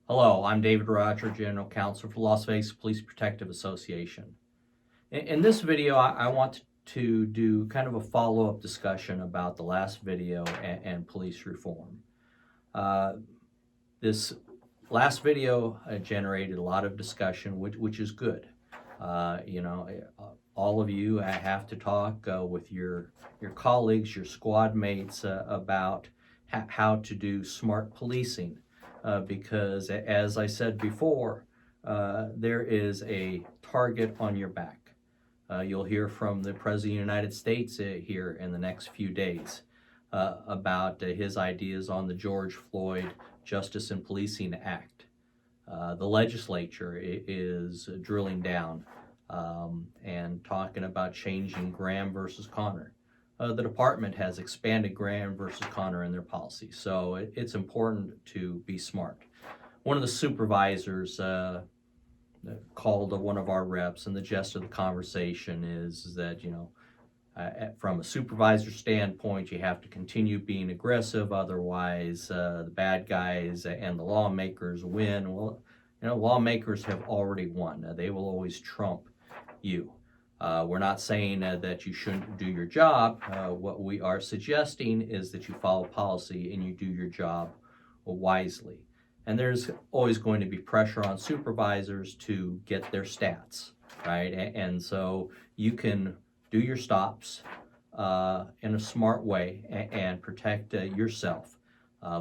Hello, I'm DRoger, General Counsel for Las Vegas Police Protective Association. In this video, I want to do kind of a follow-up discussion about the last video and police reform. This last video generated a lot of discussion, which is good. All of you have to talk with your colleagues, your squad mates about how to do smart policing. Because as I said before, there is a target on your back. You'll hear from the President of the United States here in the next few days about his ideas on the George Floyd Justice and Policing Act. The legislature is drilling down and talking about changing Graham versus Connor. The department has expanded Graham versus Connor in their policy, so it's important to be smart. One of the supervisors called one of our reps, and the gist of the conversation is that, from a supervisor standpoint, you have to continue being aggressive, otherwise the bad guys and the lawmakers win. Well, lawmakers have already won. They will always trump you. We're not saying that you shouldn't do your job. What we are suggesting is that you follow policy and you do your job wisely. And there's always going to be pressure on supervisors to get their stats, right? And so you can do your stops in a smart way and protect yourself,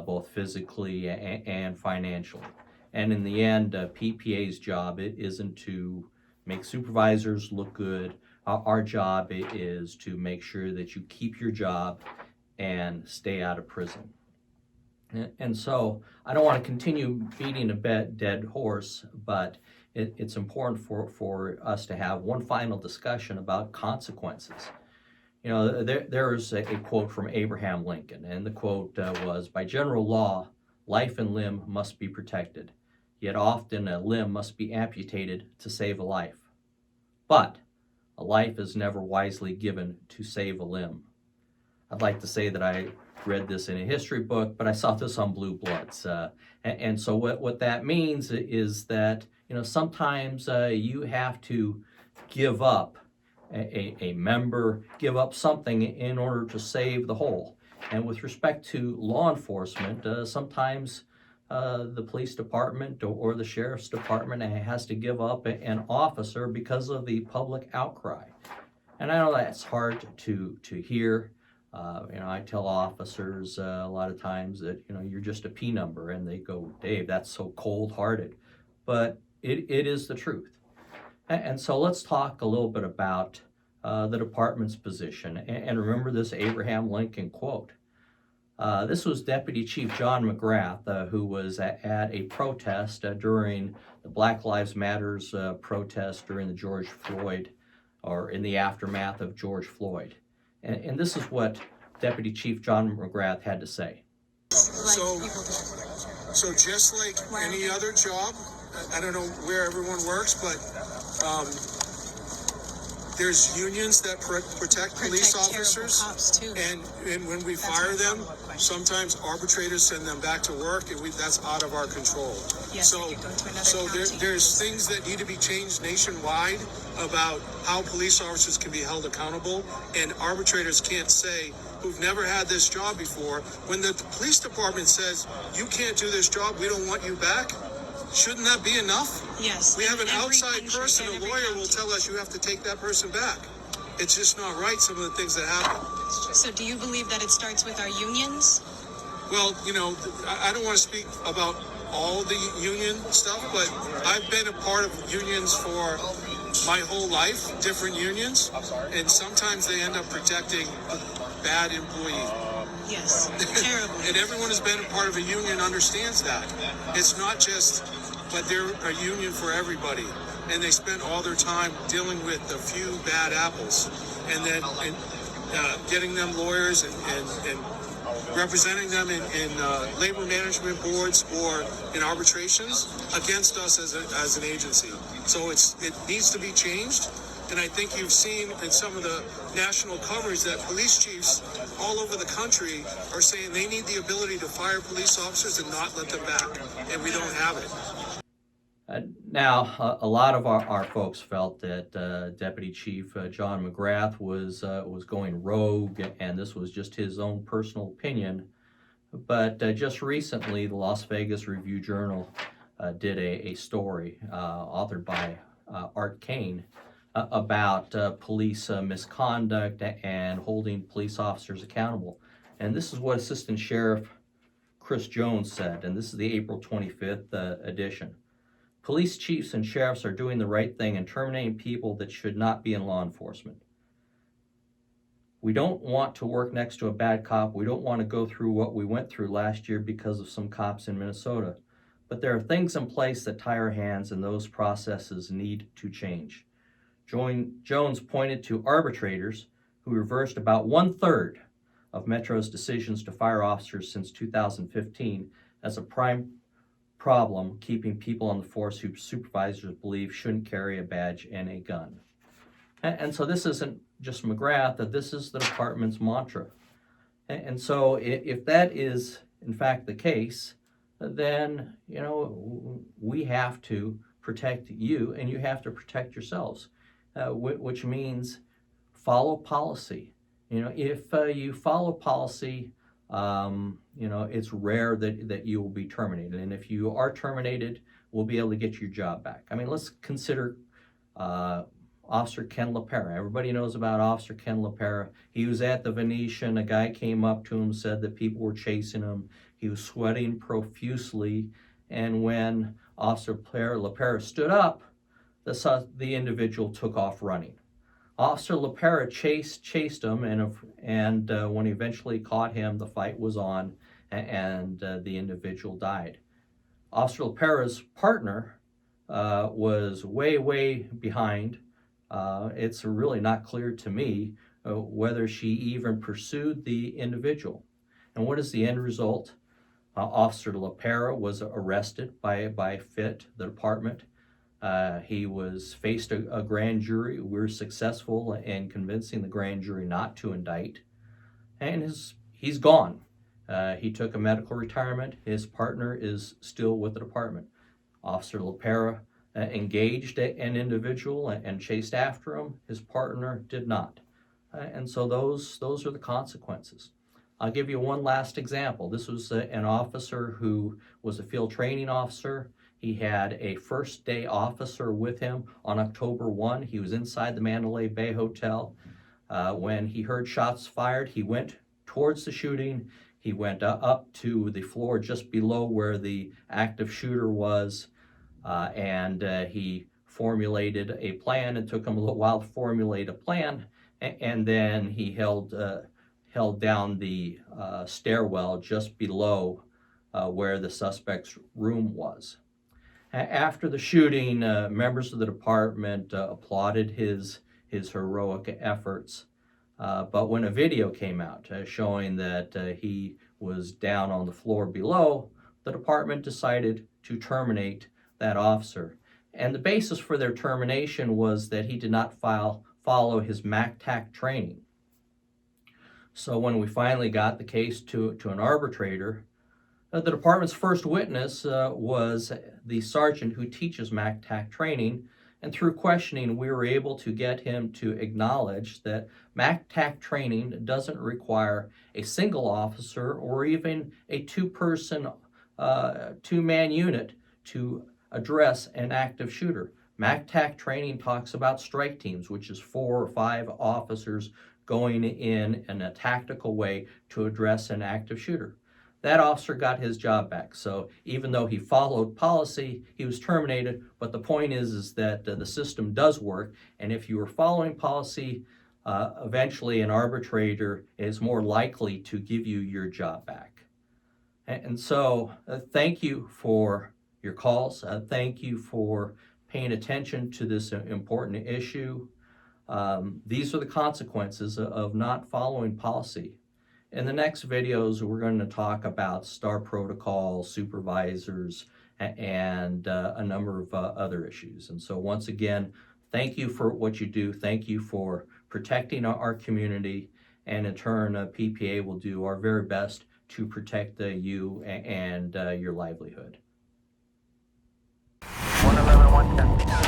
both physically and financially. And in the end, PPA's job isn't to make supervisors look good. Our job is to make sure that you keep your job and stay out of prison. And so I don't want to continue beating a dead horse, but it's important for us to have one final discussion about consequences. There's a quote from Abraham Lincoln, and the quote was, "By general law, life and limb must be protected. Yet often a limb must be amputated to save a life. But a life is never wisely given to save a limb." I'd like to say that I read this in a history book, but I saw this on Blue Bloods. And so what that means is that, sometimes you have to give up a member, give up something in order to save the whole. And with respect to law enforcement, sometimes the police department or the sheriff's department has to give up an officer because of the public outcry. And I know that's hard to hear. I tell officers a lot of times that, you're just a P number, and they go, "Dave, that's so cold-hearted." But it is the truth. And so let's talk a little bit about the department's position. And remember this Abraham Lincoln quote. This was Deputy Chief John McGrath, who was at a protest during the Black Lives Matters protest during the George Floyd, or in the aftermath of George Floyd. And this is what Deputy Chief John McGrath had to say. So just like any other job, I don't know where everyone works, but there's unions that protect police officers, and when we fire them, sometimes arbitrators send them back to work, and that's out of our control. Yes, So there's things that need to be changed nationwide about how police officers can be held accountable, and arbitrators can't say, who've never had this job before, when the police department says, "You can't do this job, we don't want you back," shouldn't that be enough? Yes. We have an outside person, a lawyer will tell us you have to take that person back. It's just not right, some of the things that happen. So do you believe that it starts with our unions? Well, I don't want to speak about all the union stuff, but I've been a part of unions for my whole life, different unions, and sometimes they end up protecting a bad employee. Yes, terrible. And everyone who's been a part of a union understands that. It's not just, but they're a union for everybody. And they spend all their time dealing with a few bad apples, and then getting them lawyers and representing them in labor management boards or in arbitrations against us as an agency. So it needs to be changed. And I think you've seen in some of the national coverage that police chiefs all over the country are saying they need the ability to fire police officers and not let them back. And we don't have it. Now, a lot of our folks felt that Deputy Chief John McGrath was going rogue, and this was just his own personal opinion. But just recently, the Las Vegas Review-Journal did a story authored by Art Kane about police misconduct and holding police officers accountable. And this is what Assistant Sheriff Chris Jones said, and this is the April 25th edition. Police chiefs and sheriffs are doing the right thing and terminating people that should not be in law enforcement. We don't want to work next to a bad cop. We don't want to go through what we went through last year because of some cops in Minnesota. But there are things in place that tie our hands, and those processes need to change. Jones pointed to arbitrators who reversed about 1/3 of Metro's decisions to fire officers since 2015 as a prime problem keeping people on the force who supervisors believe shouldn't carry a badge and a gun. And so this isn't just McGrath, that this is the department's mantra. And so if that is in fact the case, then we have to protect you and you have to protect yourselves, which means follow policy. If you follow policy, it's rare that you will be terminated. And if you are terminated, we'll be able to get your job back. I mean, let's consider Officer Ken LaPera. Everybody knows about Officer Ken LaPera. He was at the Venetian. A guy came up to him, said that people were chasing him. He was sweating profusely. And when Officer LaPera stood up, the individual took off running. Officer LaPera chased him, and when he eventually caught him, the fight was on, and the individual died. Officer LaPera's partner was way behind. It's really not clear to me whether she even pursued the individual. And what is the end result? Officer LaPera was arrested by FIT, the department. He was faced a grand jury. We were successful in convincing the grand jury not to indict. And he's gone. He took a medical retirement. His partner is still with the department. Officer LaPera engaged an individual and chased after him. His partner did not. And so those are the consequences. I'll give you one last example. This was an officer who was a field training officer. He had a first day officer with him on October 1. He was inside the Mandalay Bay Hotel. When he heard shots fired, he went towards the shooting. He went up to the floor just below where the active shooter was, and he formulated a plan. It took him a little while to formulate a plan, and then he held down the stairwell just below where the suspect's room was. After the shooting, members of the department applauded his heroic efforts, but when a video came out showing that he was down on the floor below, the department decided to terminate that officer. And the basis for their termination was that he did not follow his MACTAC training. So when we finally got the case to an arbitrator, the department's first witness was the sergeant who teaches MACTAC training, and through questioning, we were able to get him to acknowledge that MACTAC training doesn't require a single officer or even a two-man unit to address an active shooter. MACTAC training talks about strike teams, which is 4 or 5 officers going in a tactical way to address an active shooter. That officer got his job back. So even though he followed policy, he was terminated. But the point is that the system does work. And if you are following policy, eventually an arbitrator is more likely to give you your job back. And so thank you for your calls. Thank you for paying attention to this important issue. These are the consequences of not following policy. In the next videos, we're going to talk about STAR protocol, supervisors, and a number of other issues. And so once again, thank you for what you do. Thank you for protecting our community. And in turn, PPA will do our very best to protect you and your livelihood. 111, 110.